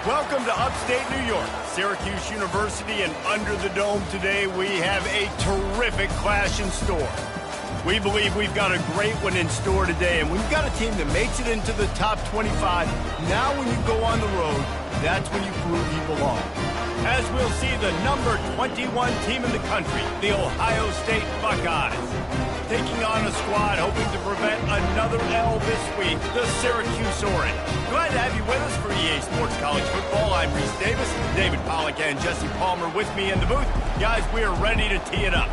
Welcome to upstate New York, Syracuse University, and under the dome today we have a terrific clash in store. We believe we've got a great one in store today, and we've got a team that makes it into the top 25. Now when you go on the road, that's when you prove you belong. As we'll see the number 21 team in the country, the Ohio State Buckeyes, taking on a squad hoping to prevent another L this week, the Syracuse Orange. Glad to have you with us for EA Sports College Football. I'm Reese Davis, David Pollack and Jesse Palmer with me in the booth. Guys, we are ready to tee it up.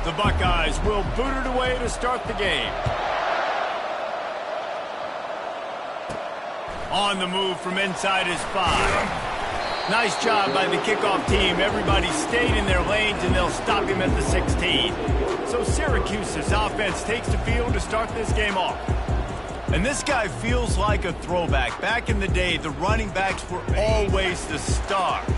The Buckeyes will boot it away to start the game. On the move from inside his 5. Nice job by the kickoff team. Everybody stayed in their lanes, and they'll stop him at the 16. So Syracuse's offense takes the field to start this game off. And this guy feels like a throwback. Back in the day, the running backs were always the stars.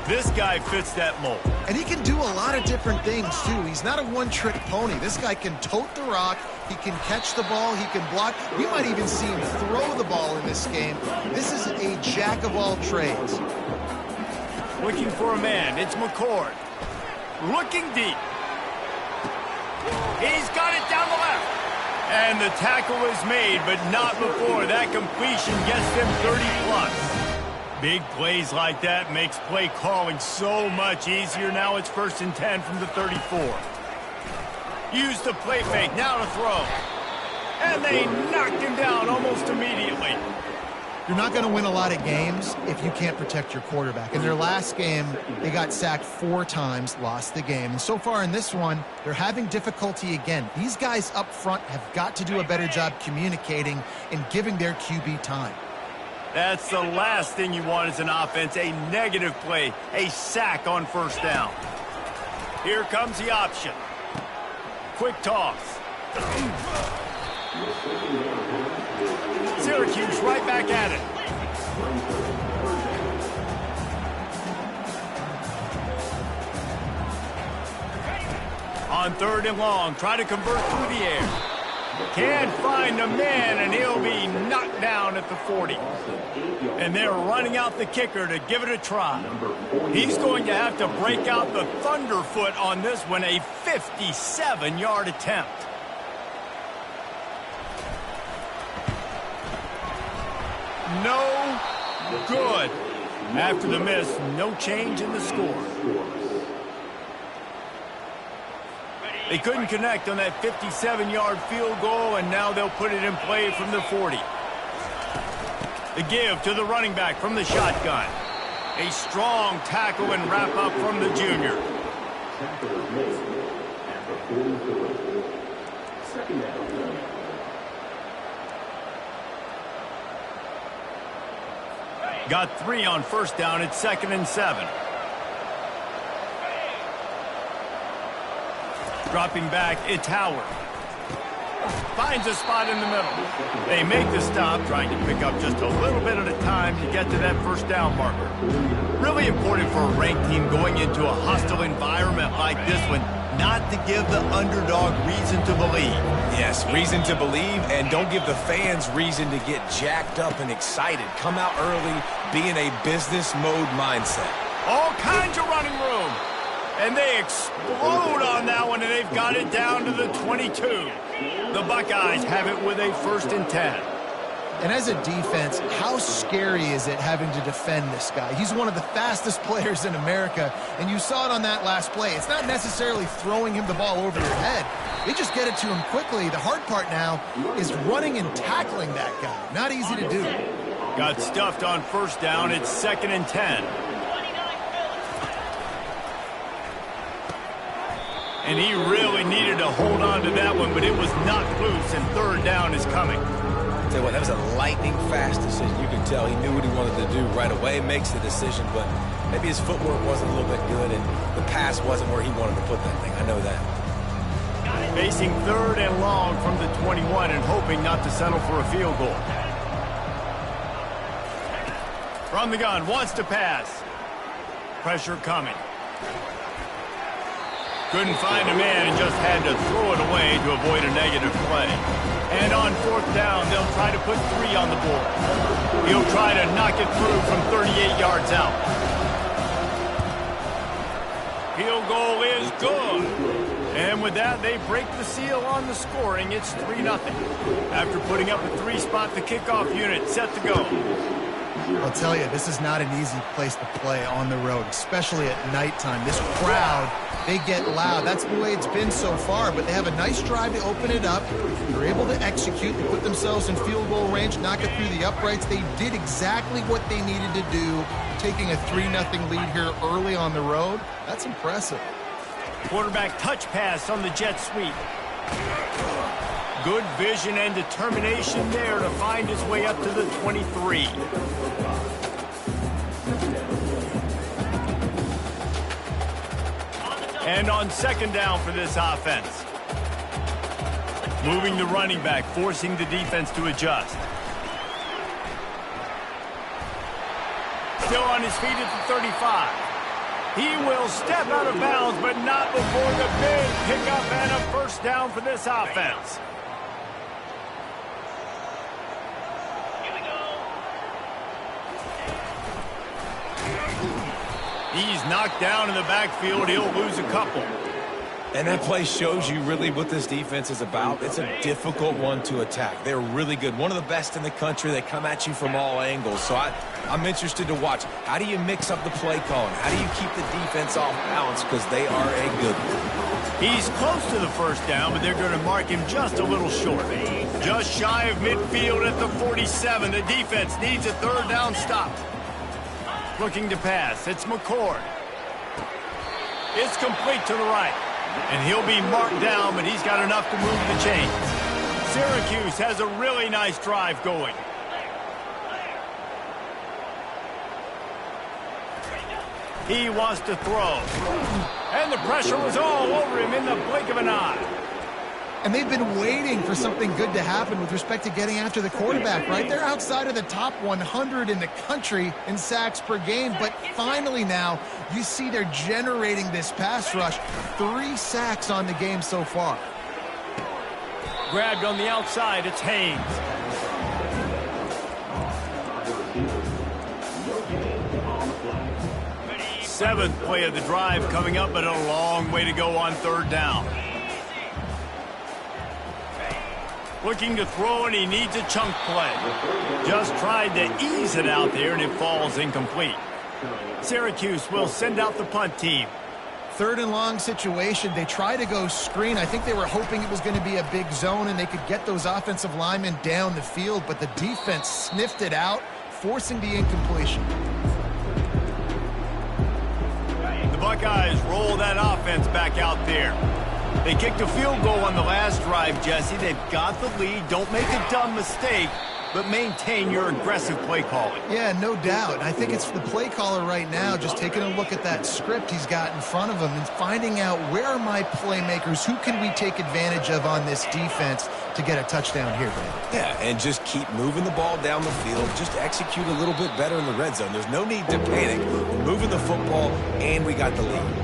This guy fits that mold. And he can do a lot of different things, too. He's not a one-trick pony. This guy can tote the rock. He can catch the ball. He can block. We might even see him throw the ball in this game. This is a jack of all trades. Looking for a man. It's McCord. Looking deep. He's got it down the left. And the tackle is made, but not before. That completion gets them 30+. Big plays like that makes play calling so much easier. Now it's 1st and 10 from the 34. Use the play fake. Now to throw. And they knocked him down almost immediately. You're not going to win a lot of games if you can't protect your quarterback. In their last game, they got sacked 4 times, lost the game. And so far in this one, they're having difficulty again. These guys up front have got to do a better job communicating and giving their QB time. That's the last thing you want as an offense, a negative play, a sack on 1st down. Here comes the option. Quick toss. Syracuse right back at it. On 3rd and long, try to convert through the air. Can't find a man, and he'll be knocked down at the 40. And they're running out the kicker to give it a try. He's going to have to break out the thunderfoot on this one, a 57-yard attempt. No good. After the miss, no change in the score. They couldn't connect on that 57-yard field goal, and now they'll put it in play from the 40. The give to the running back from the shotgun. A strong tackle and wrap up from the junior. Got 3 on 1st down. It's 2nd and 7. Dropping back, it's Howard. Finds a spot in the middle. They make the stop, trying to pick up just a little bit at a time to get to that 1st down marker. Really important for a ranked team going into a hostile environment like this one, not to give the underdog reason to believe. Yes, reason to believe, and don't give the fans reason to get jacked up and excited. Come out early, be in a business mode mindset. All kinds of running room. And they explode on that one, and they've got it down to the 22. The Buckeyes have it with a 1st and 10. And as a defense, how scary is it having to defend this guy? He's one of the fastest players in America, and you saw it on that last play. It's not necessarily throwing him the ball over your head. They just get it to him quickly. The hard part now is running and tackling that guy. Not easy to do. Got stuffed on 1st down. It's 2nd and 10. And he really needed to hold on to that one, but it was knocked loose, and 3rd down is coming. I'll tell you what, that was a lightning-fast decision. You can tell he knew what he wanted to do right away, makes the decision, but maybe his footwork wasn't a little bit good, and the pass wasn't where he wanted to put that thing. I know that. Facing 3rd and long from the 21 and hoping not to settle for a field goal. From the gun, wants to pass. Pressure coming. Couldn't find a man and just had to throw it away to avoid a negative play. And on fourth down, they'll try to put 3 on the board. He'll try to knock it through from 38 yards out. Field goal is good. And with that, they break the seal on the scoring. It's 3-0. After putting up a 3-spot, the kickoff unit set to go. I'll tell you, this is not an easy place to play on the road, especially at nighttime. This crowd, they get loud. That's the way it's been so far, but they have a nice drive to open it up. They're able to execute. They put themselves in field goal range, knock it through the uprights. They did exactly what they needed to do, taking a 3-0 lead here early on the road. That's impressive. Quarterback touch pass on the jet sweep. Good vision and determination there to find his way up to the 23. And on second down for this offense. Moving the running back, forcing the defense to adjust. Still on his feet at the 35. He will step out of bounds, but not before the big pickup and a first down for this offense. He's knocked down in the backfield. He'll lose a couple. And that play shows you really what this defense is about. It's a difficult one to attack. They're really good. One of the best in the country. They come at you from all angles. So I'm interested to watch. How do you mix up the play calling? How do you keep the defense off balance? Because they are a good one. He's close to the first down, but they're going to mark him just a little short. Just shy of midfield at the 47. The defense needs a third down stop. Looking to pass. It's McCord. It's complete to the right. And he'll be marked down, but he's got enough to move the chains. Syracuse has a really nice drive going. He wants to throw. And the pressure was all over him in the blink of an eye. And they've been waiting for something good to happen with respect to getting after the quarterback, right? They're outside of the top 100 in the country in sacks per game, but finally now you see they're generating this pass rush. 3 sacks on the game so far. Grabbed on the outside, it's Haynes. Seventh play of the drive coming up, but a long way to go on third down. Looking to throw, and he needs a chunk play. Just tried to ease it out there, and it falls incomplete. Syracuse will send out the punt team. Third and long situation. They try to go screen. I think they were hoping it was going to be a big zone and they could get those offensive linemen down the field, but the defense sniffed it out, forcing the incompletion. The Buckeyes roll that offense back out there. They kicked a field goal on the last drive, Jesse. They've got the lead. Don't make a dumb mistake, but maintain your aggressive play calling. Yeah, no doubt. I think it's the play caller right now just taking a look at that script he's got in front of him and finding out where are my playmakers, who can we take advantage of on this defense to get a touchdown here, David. Yeah, and just keep moving the ball down the field. Just execute a little bit better in the red zone. There's no need to panic. We're moving the football, and we got the lead.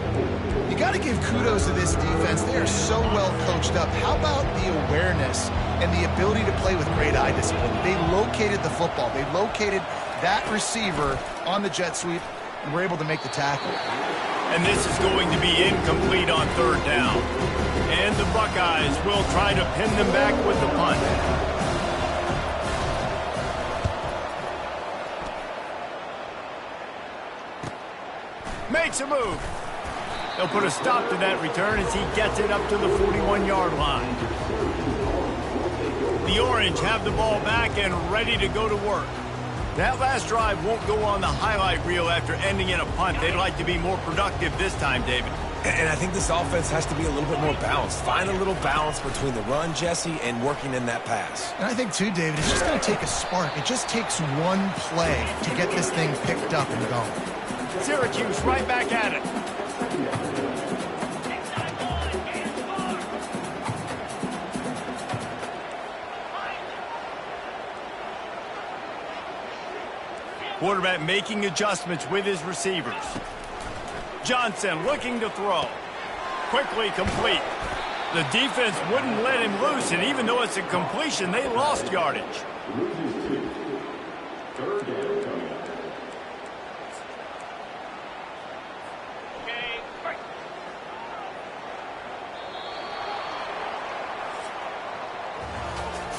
You got to give kudos to this defense. They are so well coached up. How about the awareness and the ability to play with great eye discipline? They located the football. They located that receiver on the jet sweep and were able to make the tackle. And this is going to be incomplete on third down. And the Buckeyes will try to pin them back with the punt. Makes a move. They'll put a stop to that return as he gets it up to the 41-yard line. The Orange have the ball back and ready to go to work. That last drive won't go on the highlight reel after ending in a punt. They'd like to be more productive this time, David. And I think this offense has to be a little bit more balanced. Find a little balance between the run, Jesse, and working in that pass. And I think, too, David, it's just going to take a spark. It just takes one play to get this thing picked up and going. Syracuse right back at it. Quarterback making adjustments with his receivers. Johnson looking to throw. Quickly complete. The defense wouldn't let him loose, and even though it's a completion, they lost yardage.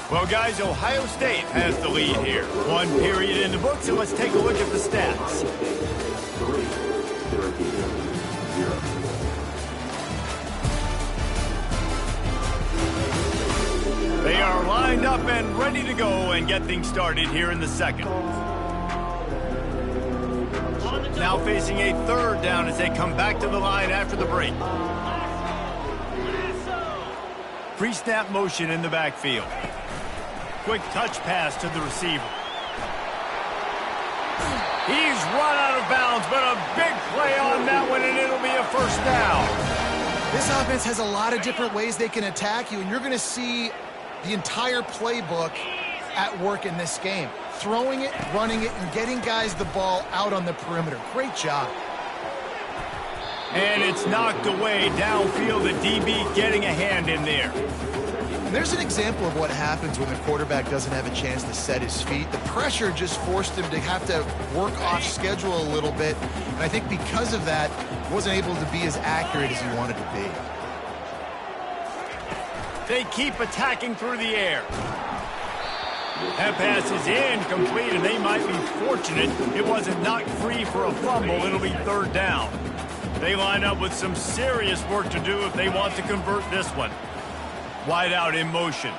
Well, guys, Ohio State has the lead here. One period in the books, and let's take a look at the stats. They are lined up and ready to go and get things started here in the second. Now facing a third down as they come back to the line after the break. Pre-snap motion in the backfield. Quick touch pass to the receiver. He's run out of bounds, but a big play on that one, and it'll be a first down. This offense has a lot of different ways they can attack you, and you're going to see the entire playbook at work in this game. Throwing it, running it, and getting guys the ball out on the perimeter. Great job. And it's knocked away downfield. The DB getting a hand in there. And there's an example of what happens when the quarterback doesn't have a chance to set his feet. The pressure just forced him to have to work off schedule a little bit. And I think because of that, he wasn't able to be as accurate as he wanted to be. They keep attacking through the air. That pass is incomplete, and they might be fortunate it wasn't knocked free for a fumble. It'll be third down. They line up with some serious work to do if they want to convert this one. Wide out in motion.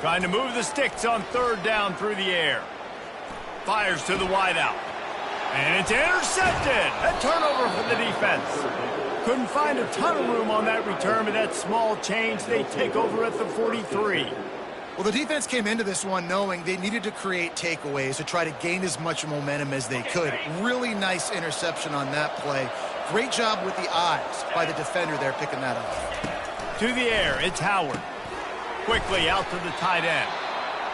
Trying to move the sticks on third down through the air. Fires to the wide out. And it's intercepted. A turnover for the defense. Couldn't find a ton of room on that return, but that small change, they take over at the 43. Well, the defense came into this one knowing they needed to create takeaways to try to gain as much momentum as they could. Really nice interception on that play. Great job with the eyes by the defender there picking that up. To the air, it's Howard. Quickly out to the tight end.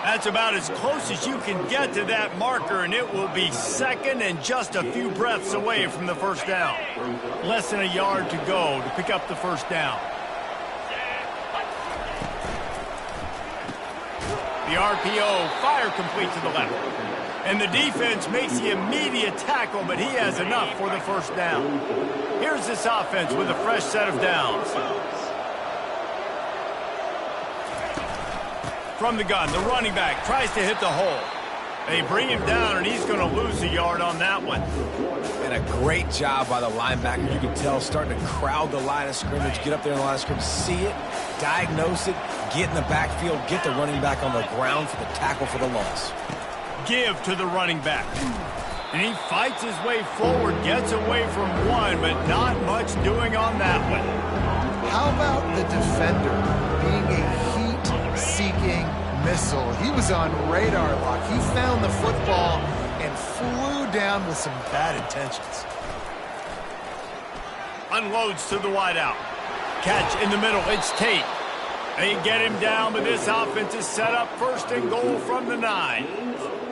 That's about as close as you can get to that marker, and it will be second and just a few breaths away from the first down. Less than a yard to go to pick up the first down. The RPO, fire complete to the left. And the defense makes the immediate tackle, but he has enough for the first down. Here's this offense with a fresh set of downs. From the gun, the running back tries to hit the hole. They bring him down, and he's going to lose a yard on that one. And a great job by the linebacker. You can tell starting to crowd the line of scrimmage, get up there in the line of scrimmage, see it, diagnose it, get in the backfield, get the running back on the ground for the tackle for the loss. Give to the running back. And he fights his way forward, gets away from one, but not much doing on that one. How about the defender being a heat-seeking missile? He was on radar lock. He found the football and flew down with some bad intentions. Unloads to the wideout. Catch in the middle. It's Tate. They get him down, but this offense is set up first and goal from the 9.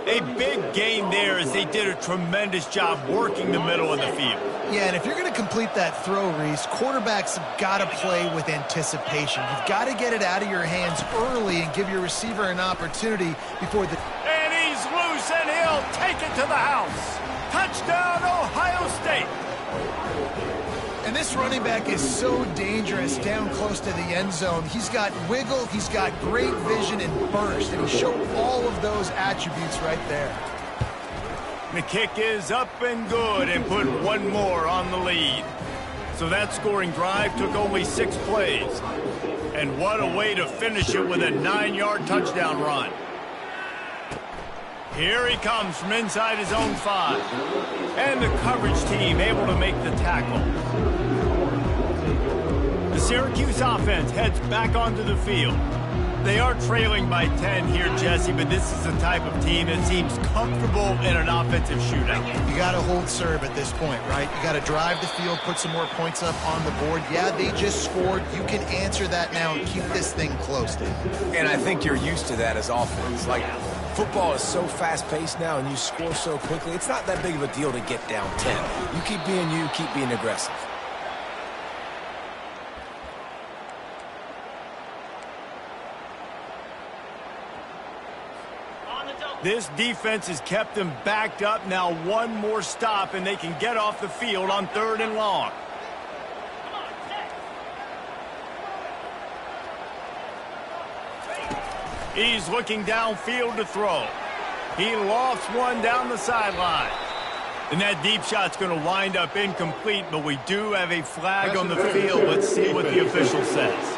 A big gain there as they did a tremendous job working the middle of the field. Yeah, and if you're going to complete that throw, Reese, quarterbacks have got to play with anticipation. You've got to get it out of your hands early and give your receiver an opportunity before the... And he's loose, and he'll take it to the house. Touchdown, Ohio State. And this running back is so dangerous down close to the end zone. He's got wiggle, he's got great vision and burst, and he showed all of those attributes right there. The kick is up and good and put one more on the lead. So that scoring drive took only 6 plays. And what a way to finish it with a 9-yard touchdown run. Here he comes from inside his own 5. And the coverage team able to make the tackle. The Syracuse offense heads back onto the field. They are trailing by 10 here, Jesse, but this is the type of team that seems comfortable in an offensive shootout. You got to hold serve at this point, right? You got to drive the field, put some more points up on the board. Yeah, they just scored. You can answer that now and keep this thing close, Dave. And I think you're used to that as offense. Like, football is so fast-paced now and you score so quickly, it's not that big of a deal to get down 10. You keep being you, keep being aggressive. This defense has kept them backed up. Now one more stop, and they can get off the field on 3rd and long. He's looking downfield to throw. He lofts one down the sideline. And that deep shot's going to wind up incomplete, but we do have a flag on the field. Let's see what the official says.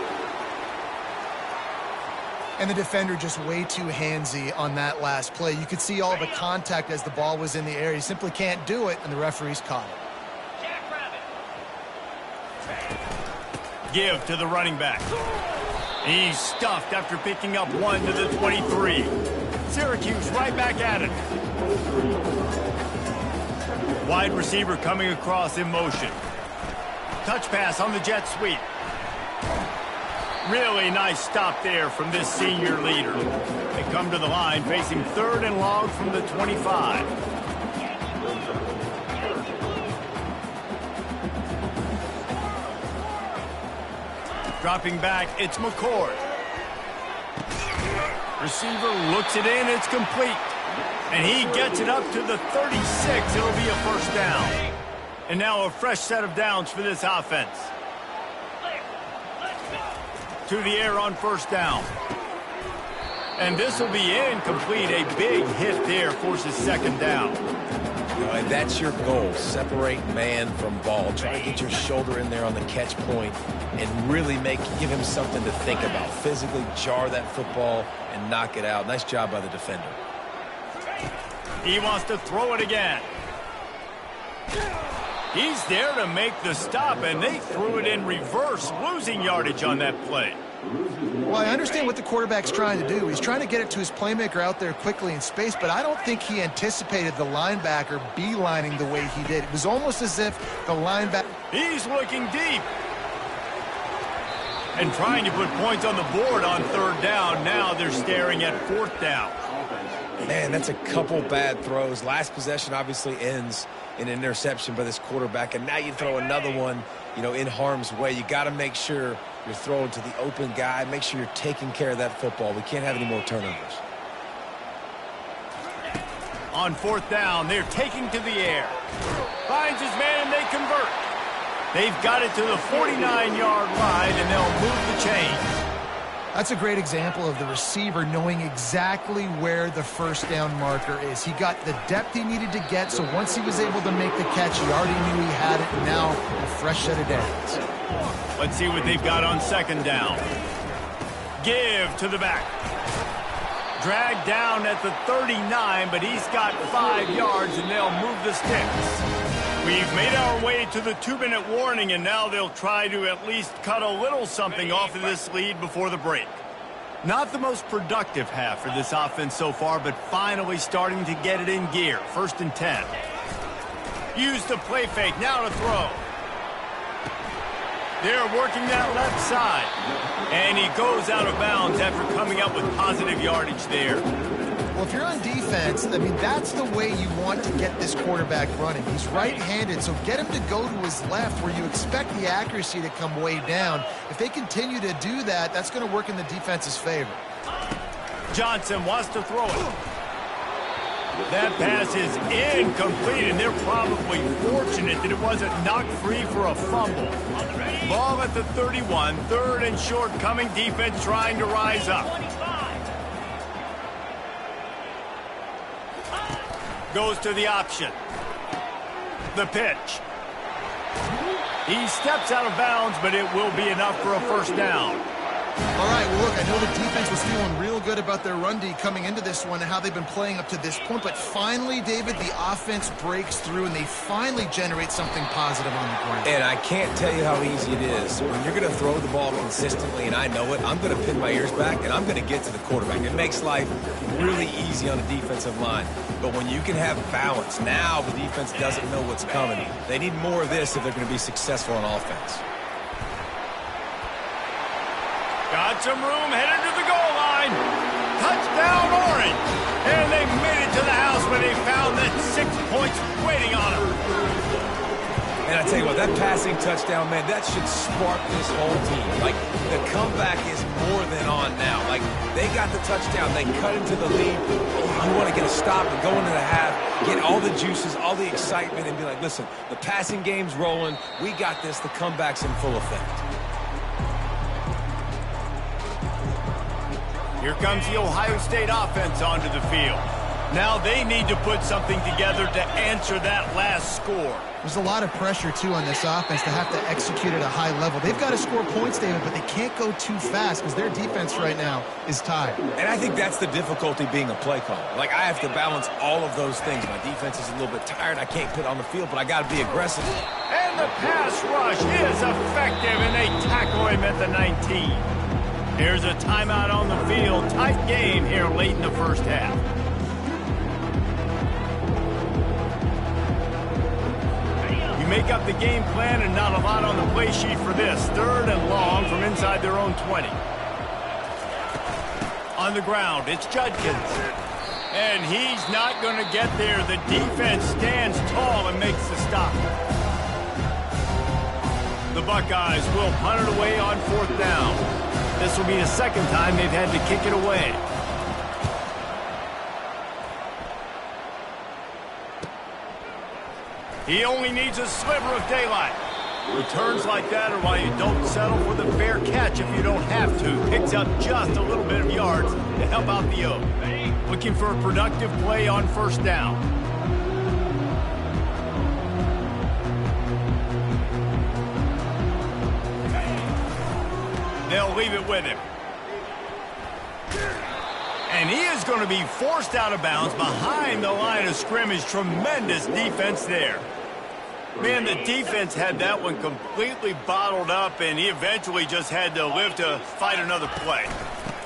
And the defender just way too handsy on that last play. You could see all the contact as the ball was in the air. He simply can't do it, and the referee's caught it. Give to the running back. He's stuffed after picking up one to the 23. Syracuse right back at it. Wide receiver coming across in motion. Touch pass on the jet sweep. Really nice stop there from this senior leader. They come to the line facing 3rd and long from the 25. Dropping back, it's McCord. Receiver looks it in, it's complete. And he gets it up to the 36. It'll be a first down. And now a fresh set of downs for this offense. To the air on 1st down. And this will be incomplete. A big hit there forces 2nd down. And that's your goal. Separate man from ball. Try to get your shoulder in there on the catch point and really give him something to think about. Physically jar that football and knock it out. Nice job by the defender. He wants to throw it again. He's there to make the stop, and they threw it in reverse, losing yardage on that play. Well, I understand what the quarterback's trying to do. He's trying to get it to his playmaker out there quickly in space, but I don't think he anticipated the linebacker beelining the way he did. It was almost as if the linebacker... He's looking deep. And trying to put points on the board on 3rd down. Now they're staring at 4th down. Man, that's a couple bad throws. Last possession obviously ends in an interception by this quarterback, and now you throw another one, in harm's way. You got to make sure you're throwing to the open guy. Make sure you're taking care of that football. We can't have any more turnovers. On 4th down, they're taking to the air. Finds his man, and they convert. They've got it to the 49-yard line, and they'll move the chains. That's a great example of the receiver knowing exactly where the 1st down marker is. He got the depth he needed to get, so once he was able to make the catch, he already knew he had it, and now a fresh set of downs. Let's see what they've got on 2nd down. Give to the back. Dragged down at the 39, but he's got 5 yards, and they'll move the sticks. We've made our way to the 2-minute warning, and now they'll try to at least cut a little something off of this lead before the break. Not the most productive half for this offense so far, but finally starting to get it in gear. 1st and 10. Use the play fake, now to throw. They're working that left side. And he goes out of bounds after coming up with positive yardage there. Well, if you're on defense, that's the way you want to get this quarterback running. He's right-handed, so get him to go to his left where you expect the accuracy to come way down. If they continue to do that, that's going to work in the defense's favor. Johnson wants to throw it. That pass is incomplete, and they're probably fortunate that it wasn't knocked free for a fumble. Ball at the 31, 3rd and short, coming defense trying to rise up. Goes to the option. The pitch. He steps out of bounds, but it will be enough for a 1st down. All right, well, look, I know the defense was feeling real good about their run D coming into this one and how they've been playing up to this point, but finally, David, the offense breaks through and they finally generate something positive on the ground. And I can't tell you how easy it is. When you're going to throw the ball consistently, and I know it, I'm going to pin my ears back, and I'm going to get to the quarterback. It makes life really easy on the defensive line. But when you can have balance, now the defense doesn't know what's coming. They need more of this if they're going to be successful on offense. Got some room, headed to the goal line. Touchdown, Orange. And they made it to the house where they found that 6 points waiting on them. And I tell you what, that passing touchdown, man, that should spark this whole team. Like, the comeback is more than on now. Like, they got the touchdown. They cut into the lead. you want to get a stop and go into the half, get all the juices, all the excitement, and be like, listen, the passing game's rolling. We got this. The comeback's in full effect. Here comes the Ohio State offense onto the field. Now they need to put something together to answer that last score. There's a lot of pressure, too, on this offense to have to execute at a high level. They've got to score points, David, but they can't go too fast because their defense right now is tired. And I think that's the difficulty being a play caller. Like, I have to balance all of those things. My defense is a little bit tired. I can't put on the field, but I got to be aggressive. And the pass rush is effective, and they tackle him at the 19. Here's a timeout on the field. Tight game here late in the first half. You make up the game plan and not a lot on the play sheet for this. 3rd and long from inside their own 20. On the ground, it's Judkins. And he's not going to get there. The defense stands tall and makes the stop. The Buckeyes will punt it away on 4th down. This will be the second time they've had to kick it away. He only needs a sliver of daylight. Returns like that are why you don't settle for the fair catch if you don't have to. Picks up just a little bit of yards to help out the O. Looking for a productive play on 1st down. They'll leave it with him. And he is going to be forced out of bounds behind the line of scrimmage. Tremendous defense there. Man, the defense had that one completely bottled up, and he eventually just had to live to fight another play.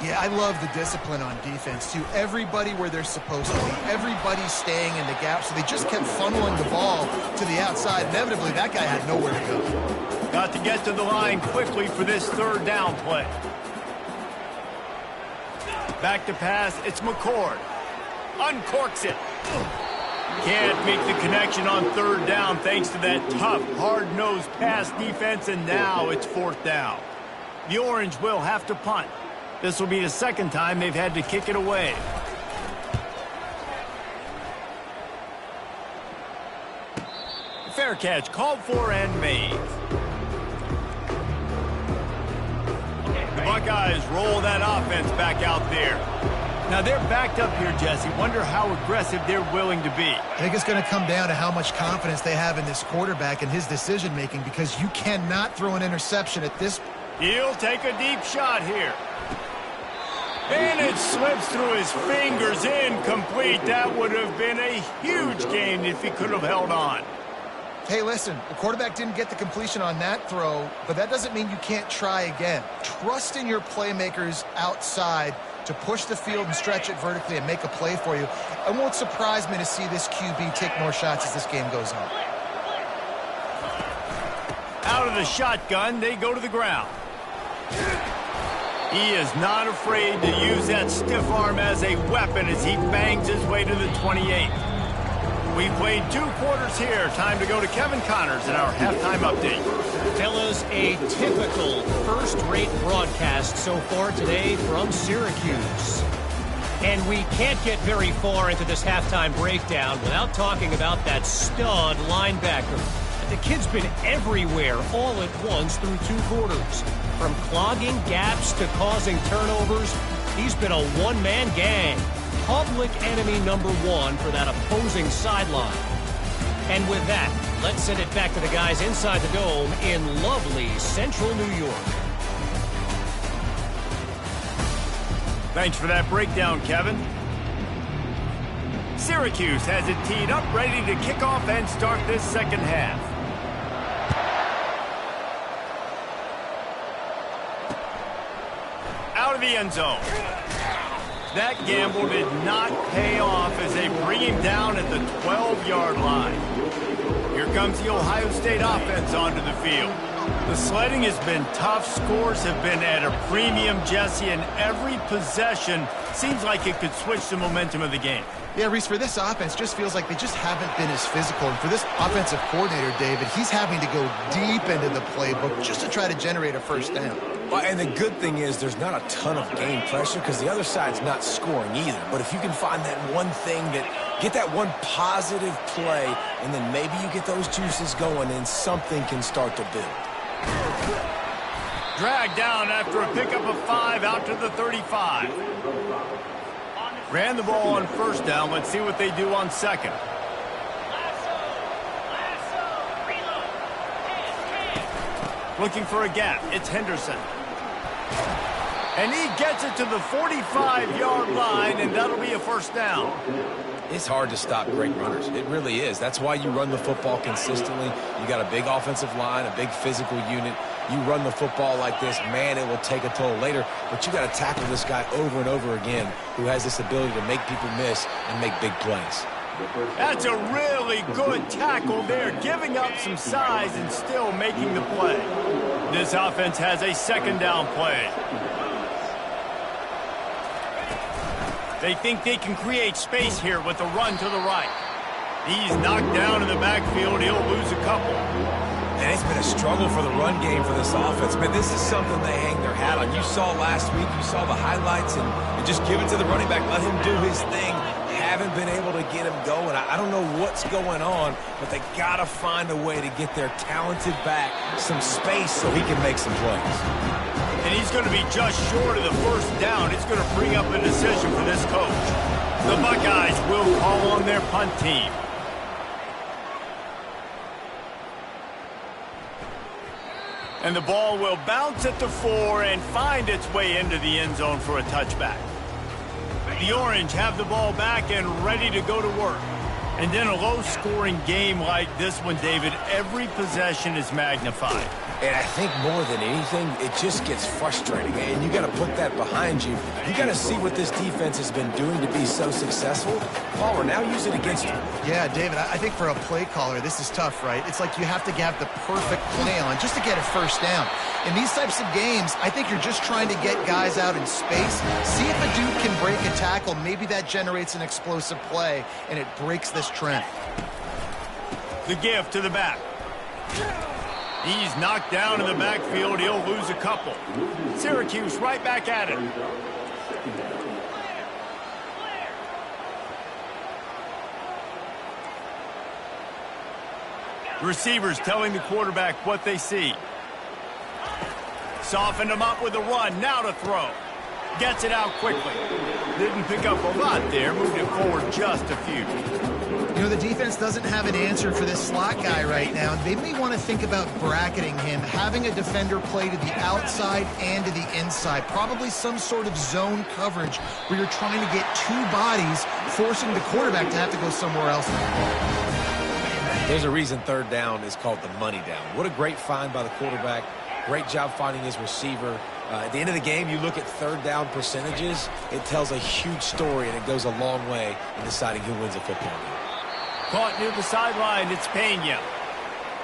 Yeah, I love the discipline on defense, too. Everybody where they're supposed to be. Everybody's staying in the gap, so they just kept funneling the ball to the outside. Inevitably, that guy had nowhere to go. Got to get to the line quickly for this 3rd down play. Back to pass, it's McCord. Uncorks it. Can't make the connection on 3rd down thanks to that tough, hard-nosed pass defense, and now it's 4th down. The Orange will have to punt. This will be the second time they've had to kick it away. Fair catch called for and made. The Buckeyes roll that offense back out there. Now they're backed up here, Jesse. Wonder how aggressive they're willing to be. I think it's going to come down to how much confidence they have in this quarterback and his decision-making, because you cannot throw an interception at this. He'll take a deep shot here. And it slips through his fingers, incomplete. That would have been a huge gain if he could have held on. Hey, listen, the quarterback didn't get the completion on that throw, but that doesn't mean you can't try again. Trust in your playmakers outside to push the field and stretch it vertically and make a play for you. It won't surprise me to see this QB take more shots as this game goes on. Out of the shotgun, they go to the ground. He is not afraid to use that stiff arm as a weapon as he bangs his way to the 28. We played 2 quarters here. Time to go to Kevin Connors in our halftime update. Fellas, a typical first-rate broadcast so far today from Syracuse. And we can't get very far into this halftime breakdown without talking about that stud linebacker. The kid's been everywhere all at once through 2 quarters. From clogging gaps to causing turnovers, he's been a one-man gang. Public enemy number 1 for that opposing sideline. And with that, let's send it back to the guys inside the dome in lovely central New York. Thanks for that breakdown, Kevin. Syracuse has it teed up, ready to kick off and start this second half. Out of the end zone. That gamble did not pay off as they bring him down at the 12-yard line. Here comes the Ohio State offense onto the field. The sledding has been tough. Scores have been at a premium, Jesse, and every possession seems like it could switch the momentum of the game. Yeah, Reese, for this offense, just feels like they just haven't been as physical. And for this offensive coordinator, David, he's having to go deep into the playbook just to try to generate a first down. Well, and the good thing is there's not a ton of game pressure because the other side's not scoring either. But if you can find that one thing get that one positive play, and then maybe you get those juices going and something can start to build. Dragged down after a pickup of 5 out to the 35. Ran the ball on first down. Let's see what they do on second. Looking for a gap. It's Henderson. And he gets it to the 45-yard line, and that'll be a first down. It's hard to stop great runners. It really is. That's why you run the football consistently. You got a big offensive line, a big physical unit. You run the football like this, man, it will take a toll later. But you got to tackle this guy over and over again who has this ability to make people miss and make big plays. That's a really good tackle there, giving up some size and still making the play. This offense has a second down play. They think they can create space here with a run to the right. He's knocked down in the backfield. He'll lose a couple. And it's been a struggle for the run game for this offense. Man, this is something they hang their hat on. You saw last week, you saw the highlights, and just give it to the running back. Let him do his thing. Haven't been able to get him going. I don't know what's going on, but they got to find a way to get their talented back some space so he can make some plays. And he's going to be just short of the first down. It's going to bring up a decision for this coach. The Buckeyes will call on their punt team. And the ball will bounce at the 4 and find its way into the end zone for a touchback. The Orange have the ball back and ready to go to work. And in a low-scoring game like this one, David, every possession is magnified. And I think more than anything, it just gets frustrating. And you got to put that behind you. You got to see what this defense has been doing to be so successful. Palmer, now use it against you. Yeah, David, I think for a play caller, this is tough, right? It's like you have to have the perfect play on just to get a first down. In these types of games, I think you're just trying to get guys out in space. See if a dude can break a tackle. Maybe that generates an explosive play, and it breaks this trend. The give to the back. He's knocked down in the backfield. He'll lose a couple. Syracuse right back at it. Receivers telling the quarterback what they see. Softened him up with a run. Now to throw. Gets it out quickly. Didn't pick up a lot there. Moved it forward just a few. You know, the defense doesn't have an answer for this slot guy right now. They may want to think about bracketing him, having a defender play to the outside and to the inside. Probably some sort of zone coverage where you're trying to get two bodies, forcing the quarterback to have to go somewhere else. There's a reason third down is called the money down. What a great find by the quarterback. Great job finding his receiver. At the end of the game, you look at third down percentages. It tells a huge story, and it goes a long way in deciding who wins a football game. Caught near the sideline, it's Pena.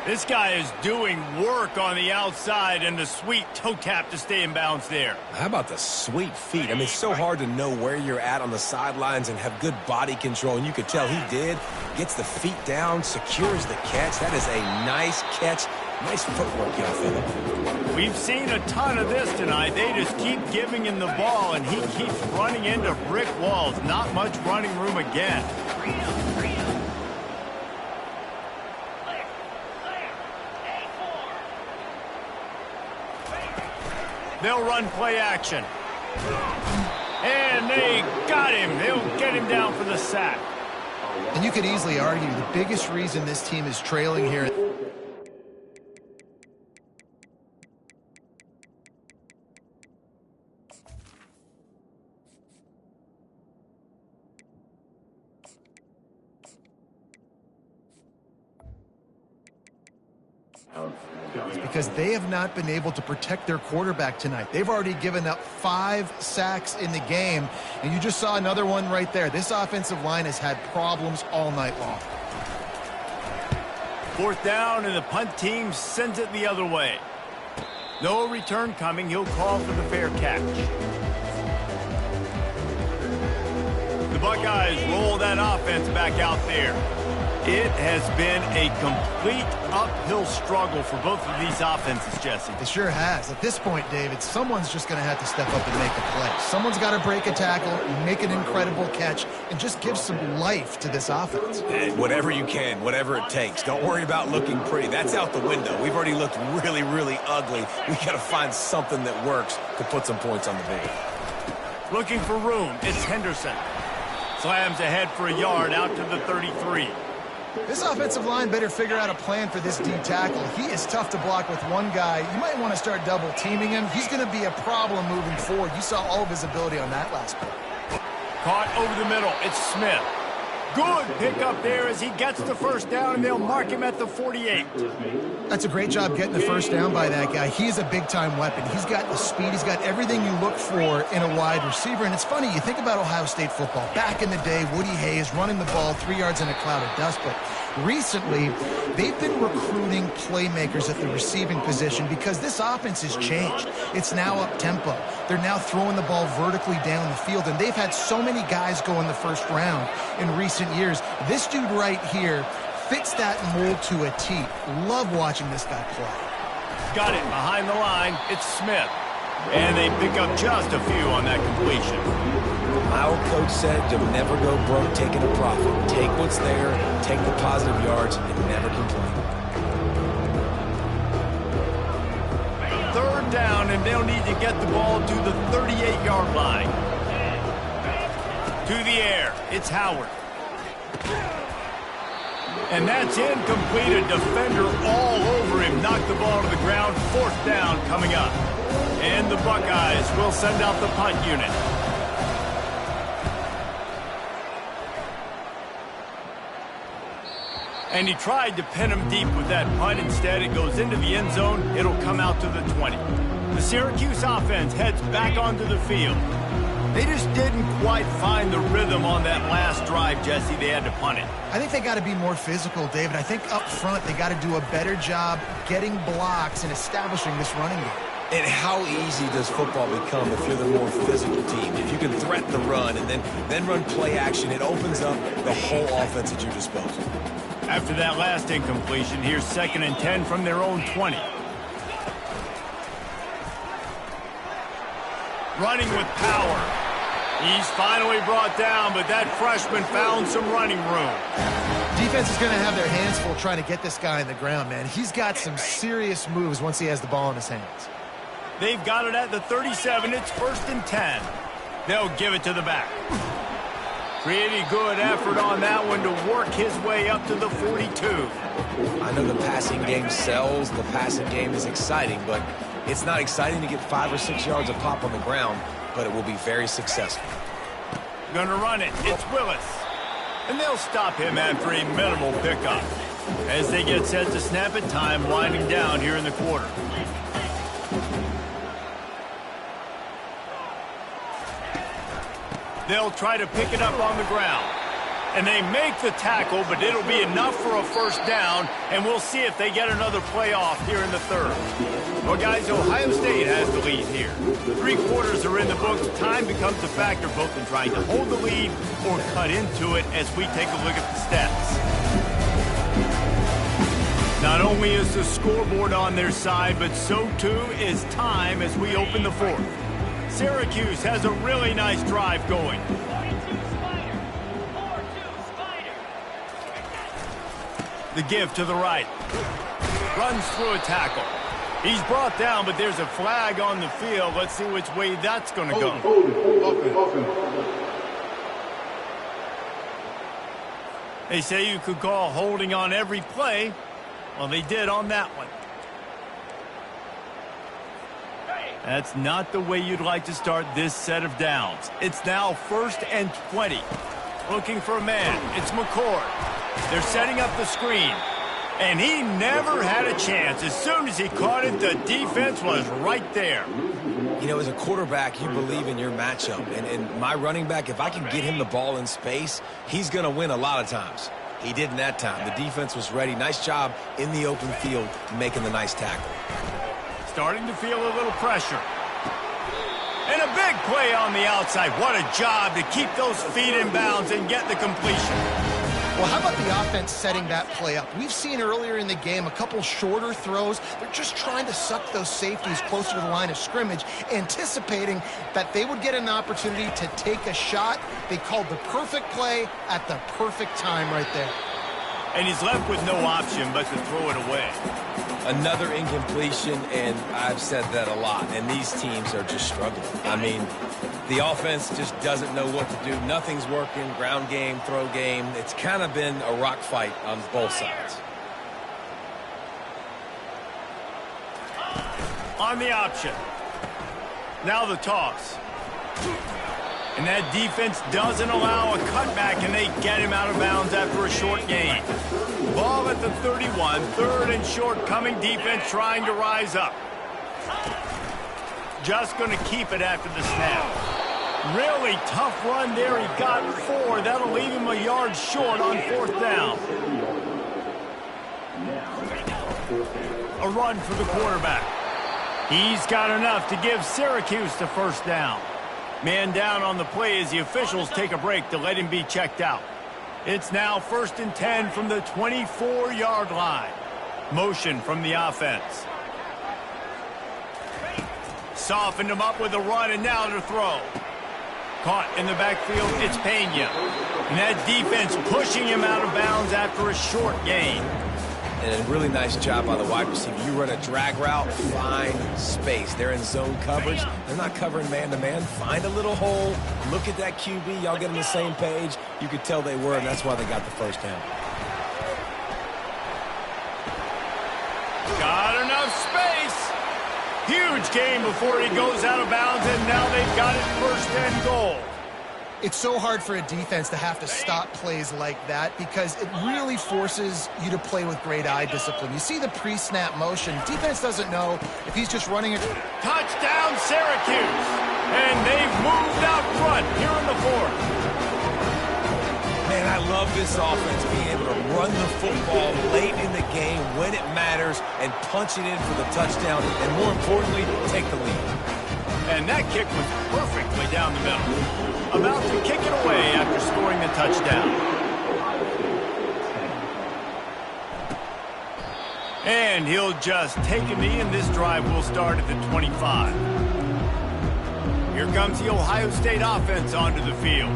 This guy is doing work on the outside, and the sweet toe tap to stay in bounds there. How about the sweet feet? I mean, it's so hard to know where you're at on the sidelines and have good body control, and you could tell he did. Gets the feet down, secures the catch. That is a nice catch. Nice footwork, young fella. We've seen a ton of this tonight. They just keep giving him the ball, and he keeps running into brick walls. Not much running room again. They'll run play action. And they got him. They'll get him down for the sack. And you could easily argue the biggest reason this team is trailing here because they have not been able to protect their quarterback tonight. They've already given up 5 sacks in the game, and you just saw another one right there. This offensive line has had problems all night long. Fourth down, and the punt team sends it the other way. No return coming. He'll call for the fair catch. The Buckeyes roll that offense back out there. It has been a complete uphill struggle for both of these offenses, Jesse. It sure has. At this point, David, someone's just going to have to step up and make a play. Someone's got to break a tackle, make an incredible catch, and just give some life to this offense. And whatever you can, whatever it takes. Don't worry about looking pretty. That's out the window. We've already looked really, really ugly. We got to find something that works to put some points on the board. Looking for room. It's Henderson. Slams ahead for a yard out to the 33. This offensive line better figure out a plan for this D tackle. He is tough to block with one guy. You might want to start double teaming him. He's going to be a problem moving forward. You saw all of his ability on that last play. Caught over the middle. It's Smith. Good pickup there as he gets the first down, and they'll mark him at the 48. That's a great job getting the first down by that guy. He's a big-time weapon. He's got the speed. He's got everything you look for in a wide receiver. And it's funny, you think about Ohio State football. Back in the day, Woody Hayes running the ball 3 yards in a cloud of dust. But recently, they've been recruiting playmakers at the receiving position because this offense has changed. It's now up-tempo. They're now throwing the ball vertically down the field. And they've had so many guys go in the first round in recent years. This dude right here fits that mold to a T. Love watching this guy play. Got it behind the line. It's Smith. And they pick up just a few on that completion. My old coach said you'll never go broke taking a profit. Take what's there, take the positive yards, and never complain. Third down, and they'll need to get the ball to the 38-yard line. To the air. It's Howard. And that's incomplete. A defender all over him. Knocked the ball to the ground. Fourth down coming up. And the Buckeyes will send out the punt unit. And he tried to pin him deep with that punt. Instead, it goes into the end zone. It'll come out to the 20. The Syracuse offense heads back onto the field. They just didn't quite find the rhythm on that last drive, Jesse. They had to punt it. I think they got to be more physical, David. I think up front they got to do a better job getting blocks and establishing this running game. And how easy does football become if you're the more physical team? If you can threaten the run and then run play action, it opens up the whole offense at your disposal. After that last incompletion, here's 2nd and 10 from their own 20. Running with power. He's finally brought down, but that freshman found some running room. Defense is going to have their hands full trying to get this guy on the ground, man. He's got some serious moves once he has the ball in his hands. They've got it at the 37. It's 1st and 10. They'll give it to the back. Pretty good effort on that one to work his way up to the 42. I know the passing game sells, the passing game is exciting, but it's not exciting to get 5 or 6 yards of pop on the ground, but it will be very successful. Gonna run it. It's Willis. And they'll stop him after a minimal pickup. As they get set to snap it, time winding down here in the quarter. They'll try to pick it up on the ground. And they make the tackle, but it'll be enough for a first down, and we'll see if they get another play off here in the third. Well, guys, Ohio State has the lead here. 3 quarters are in the books. Time becomes a factor both in trying to hold the lead or cut into it as we take a look at the stats. Not only is the scoreboard on their side, but so too is time as we open the fourth. Syracuse has a really nice drive going. The give to the right. Runs through a tackle. He's brought down, but there's a flag on the field. Let's see which way that's going to go. They say you could call holding on every play. Well, they did on that one. That's not the way you'd like to start this set of downs. It's now 1st and 20. Looking for a man. It's McCord. They're setting up the screen. And he never had a chance. As soon as he caught it, the defense was right there. You know, as a quarterback, you believe in your matchup. And my running back, if I can get him the ball in space, he's going to win a lot of times. He didn't that time. The defense was ready. Nice job in the open field making the nice tackle. Starting to feel a little pressure. And a big play on the outside. What a job to keep those feet in bounds and get the completion. Well, how about the offense setting that play up? We've seen earlier in the game a couple shorter throws. They're just trying to suck those safeties closer to the line of scrimmage, anticipating that they would get an opportunity to take a shot. They called the perfect play at the perfect time right there. And he's left with no option but to throw it away. Another incompletion, and I've said that a lot, and these teams are just struggling. I mean, the offense just doesn't know what to do. Nothing's working, ground game, throw game. It's kind of been a rock fight on both sides. On the option. Now the toss. And that defense doesn't allow a cutback, and they get him out of bounds after a short gain. Ball at the 31, third and short, coming defense trying to rise up. Just going to keep it after the snap. Really tough run there. He got 4. That'll leave him a yard short on 4th down. A run for the quarterback. He's got enough to give Syracuse the first down. Man down on the play as the officials take a break to let him be checked out. It's now 1st and 10 from the 24-yard line. Motion from the offense. Softened him up with a run, and now to throw. Caught in the backfield, it's Pena. And that defense pushing him out of bounds after a short gain. And a really nice job by the wide receiver. You run a drag route, find space. They're in zone coverage. They're not covering man-to-man. Find a little hole. Look at that QB. Y'all get on the same page. You could tell they were, and that's why they got the first down. Got enough space. Huge gain before he goes out of bounds, and now they've got it 1st and goal. It's so hard for a defense to have to stop plays like that because it really forces you to play with great eye discipline. You see the pre-snap motion. Defense doesn't know if he's just running a... Touchdown, Syracuse! And they've moved out front here in the 4th. Man, I love this offense being able to run the football late in the game when it matters and punch it in for the touchdown and, more importantly, take the lead. And that kick was perfectly down the middle. About to kick it away after scoring the touchdown. And he'll just take a knee, and this drive will start at the 25. Here comes the Ohio State offense onto the field.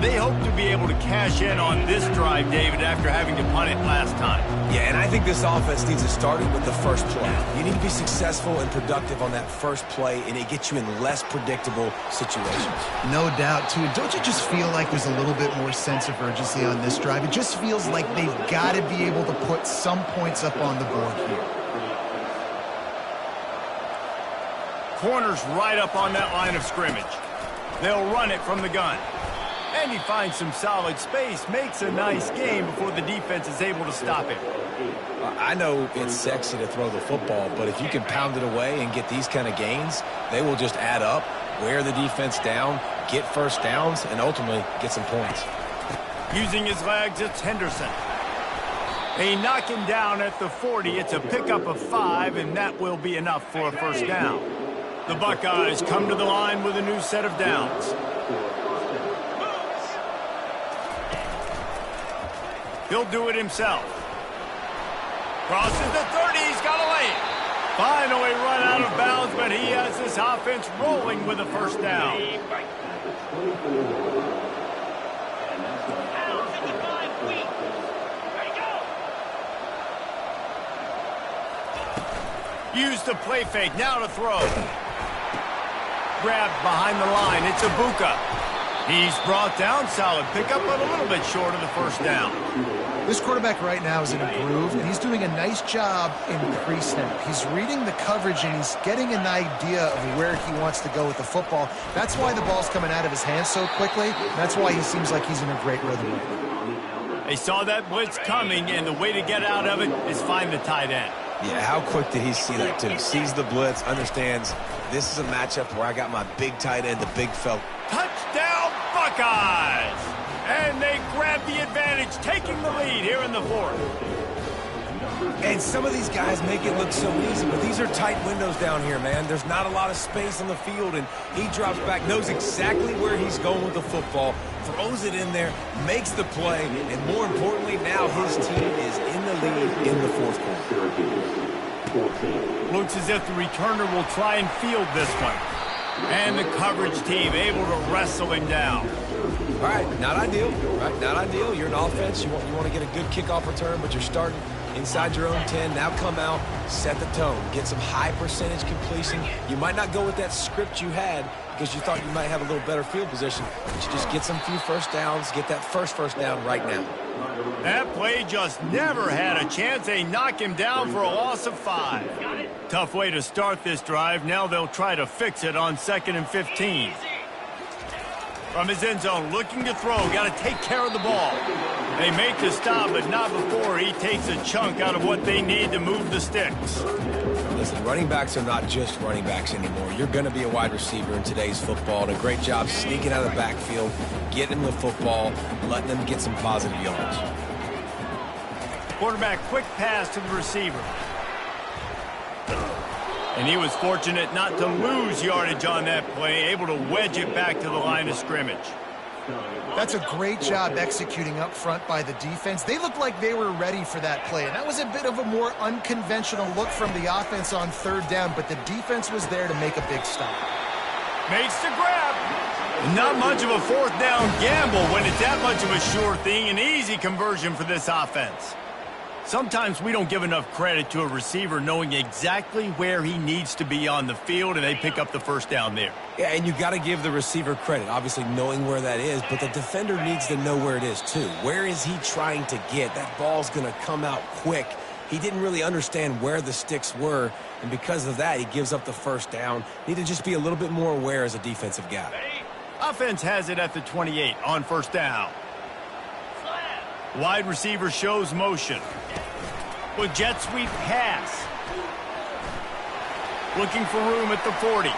They hope to be able to cash in on this drive, David, after having to punt it last time. Yeah, and I think this offense needs to start it with the first play. You need to be successful and productive on that first play, and it gets you in less predictable situations. No doubt, too. Don't you just feel like there's a little bit more sense of urgency on this drive? It just feels like they've got to be able to put some points up on the board here. Corners right up on that line of scrimmage. They'll run it from the gun. And he finds some solid space, makes a nice game before the defense is able to stop him. I know it's sexy to throw the football, but if you can pound it away and get these kind of gains, they will just add up, wear the defense down, get first downs, and ultimately get some points. Using his legs, it's Henderson. They knock him down at the 40. It's a pickup of 5, and that will be enough for a first down. The Buckeyes come to the line with a new set of downs. He'll do it himself. Crosses the 30. He's got a lane. Finally run out of bounds, but he has this offense rolling with a first down. Use the play fake. Now to throw. Grabbed behind the line. It's Ibuka. He's brought down, solid pickup, but a little bit short of the first down. This quarterback right now is in a groove, and he's doing a nice job in pre-snap. He's reading the coverage, and he's getting an idea of where he wants to go with the football. That's why the ball's coming out of his hands so quickly. That's why he seems like he's in a great rhythm right now. They saw that blitz coming, and the way to get out of it is find the tight end. Yeah, how quick did he see that, too? Sees the blitz, understands this is a matchup where I got my big tight end, the big fella. Touchdown, Buckeyes! And they grab the advantage, taking the lead here in the 4th. And some of these guys make it look so easy, but these are tight windows down here, man. There's not a lot of space on the field, and he drops back, knows exactly where he's going with the football, throws it in there, makes the play, and more importantly, now his team is in the lead in the fourth quarter. Looks as if the returner will try and field this one. And the coverage team able to wrestle him down. All right, not ideal, right? Not ideal. You're an offense. You want to get a good kickoff return, but you're starting inside your own 10. Now come out, set the tone, get some high percentage completion. You might not go with that script you had because you thought you might have a little better field position, but you just get some few first downs, get that first down right now. That play just never had a chance. They knock him down for a loss of 5. Tough way to start this drive. Now they'll try to fix it on 2nd and 15. From his end zone, looking to throw. Got to take care of the ball. They make the stop, but not before he takes a chunk out of what they need to move the sticks. Listen, running backs are not just running backs anymore. You're going to be a wide receiver in today's football, and a great job sneaking out of the backfield, getting the football, letting them get some positive yards. Quarterback, quick pass to the receiver. And he was fortunate not to lose yardage on that play, able to wedge it back to the line of scrimmage. That's a great job executing up front by the defense. They looked like they were ready for that play, and that was a bit of a more unconventional look from the offense on 3rd down, but the defense was there to make a big stop. Makes the grab. Not much of a 4th down gamble when it's that much of a sure thing, an easy conversion for this offense. Sometimes we don't give enough credit to a receiver knowing exactly where he needs to be on the field, and they pick up the 1st down there. Yeah, and you got to give the receiver credit, obviously knowing where that is, but the defender needs to know where it is too. Where is he trying to get? That ball's going to come out quick. He didn't really understand where the sticks were, and because of that, he gives up the 1st down. Need to just be a little bit more aware as a defensive guy. Offense has it at the 28 on 1st down. Wide receiver shows motion. With jet sweep pass. Looking for room at the 40.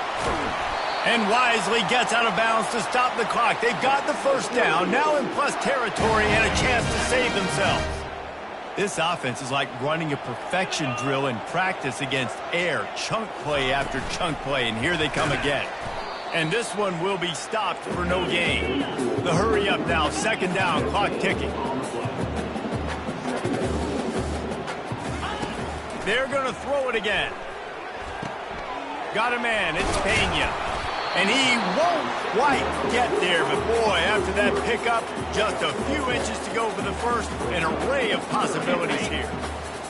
And wisely gets out of bounds to stop the clock. They've got the 1st down, now in plus territory and a chance to save themselves. This offense is like running a perfection drill in practice against air, chunk play after chunk play, and here they come again. And this one will be stopped for no gain. The hurry up now, 2nd down, clock ticking. They're going to throw it again. Got a man, it's Pena. And he won't quite get there, but boy, after that pickup, just a few inches to go for the 1st, an array of possibilities here.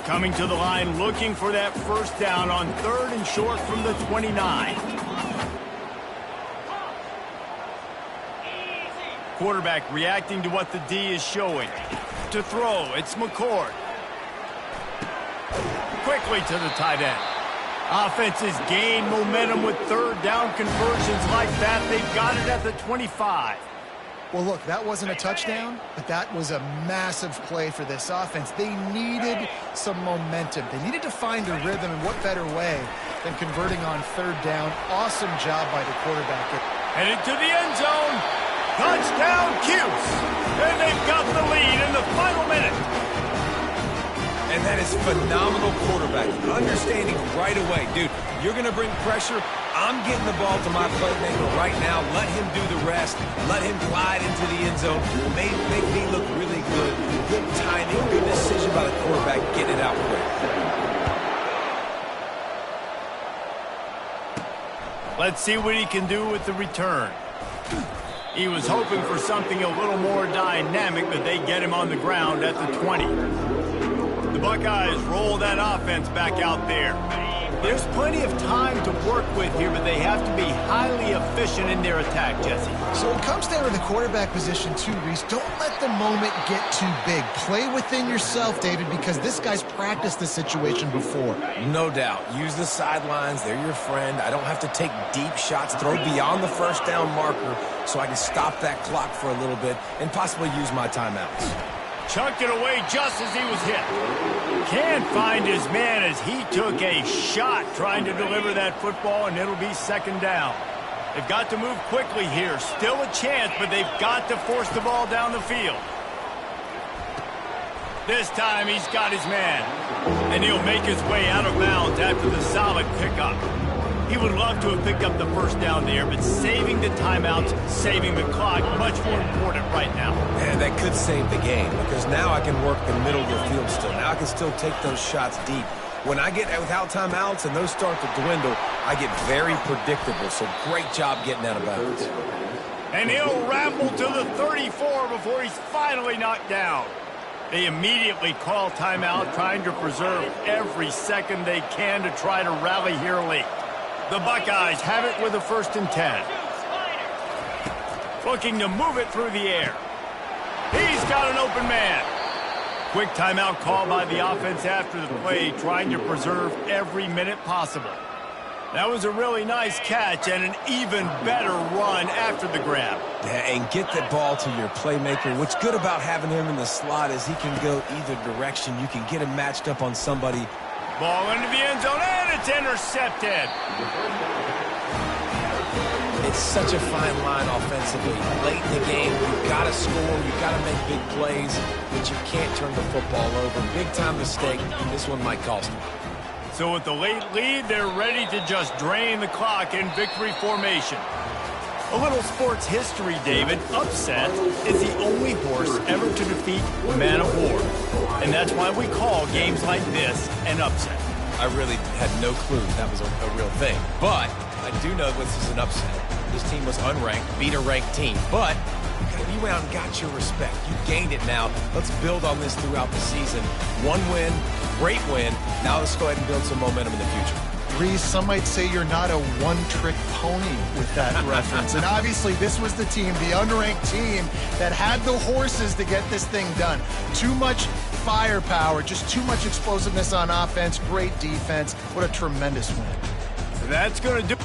Coming to the line, looking for that 1st down on 3rd and short from the 29. Quarterback reacting to what the D is showing. To throw, it's McCord. Quickly to the tight end. Offenses gain momentum with 3rd down conversions like that. They've got it at the 25. Well, look, that wasn't a touchdown, but that was a massive play for this offense. They needed some momentum. They needed to find a rhythm, and what better way than converting on 3rd down. Awesome job by the quarterback. Headed to the end zone. Touchdown, Cuse. And they've got the lead in the final minute. And that is phenomenal quarterback. Understanding right away, dude, you're going to bring pressure. I'm getting the ball to my playmaker right now. Let him do the rest. Let him glide into the end zone. Make me look really good. Good timing, good decision by the quarterback. Get it out quick. Let's see what he can do with the return. He was hoping for something a little more dynamic, but they get him on the ground at the 20. The Buckeyes roll that offense back out there. There's plenty of time to work with here, but they have to be highly efficient in their attack, Jesse. So it comes down to the quarterback position too, Reese. Don't let the moment get too big. Play within yourself, David, because this guy's practiced the situation before. No doubt. Use the sidelines. They're your friend. I don't have to take deep shots, throw beyond the 1st down marker so I can stop that clock for a little bit and possibly use my timeouts. Chucked it away just as he was hit. Can't find his man as he took a shot trying to deliver that football, and it'll be 2nd down. They've got to move quickly here. Still a chance, but they've got to force the ball down the field. This time he's got his man. And he'll make his way out of bounds after the solid pickup. He would love to have picked up the first down there, but saving the timeouts, saving the clock, much more important right now. And that could save the game, because now I can work the middle of the field still. Now I can still take those shots deep. When I get without timeouts and those start to dwindle, I get very predictable. So great job getting out of bounds. And he'll ramble to the 34 before he's finally knocked down. They immediately call timeout, trying to preserve every second they can to try to rally here late. The Buckeyes have it with a 1st and 10. Looking to move it through the air. He's got an open man. Quick timeout call by the offense after the play, trying to preserve every minute possible. That was a really nice catch and an even better run after the grab. Yeah, and get the ball to your playmaker. What's good about having him in the slot is he can go either direction. You can get him matched up on somebody. Ball into the end zone, and it's intercepted. It's such a fine line offensively. Late in the game, you've got to score, you've got to make big plays, but you can't turn the football over. Big-time mistake. This one might cost them. So with the late lead, they're ready to just drain the clock in victory formation. A little sports history, David. Upset is the only horse ever to defeat Man of War. And that's why we call games like this an upset. I really had no clue that was a real thing. But I do know this is an upset. This team was unranked, beat a ranked team. But you went out and got your respect. You gained it now. Let's build on this throughout the season. One win, great win. Now let's go ahead and build some momentum in the future. Reese, some might say you're not a one-trick pony with that reference. And obviously, this was the team, the unranked team, that had the horses to get this thing done. Too much firepower, just too much explosiveness on offense, great defense. What a tremendous win. That's going to do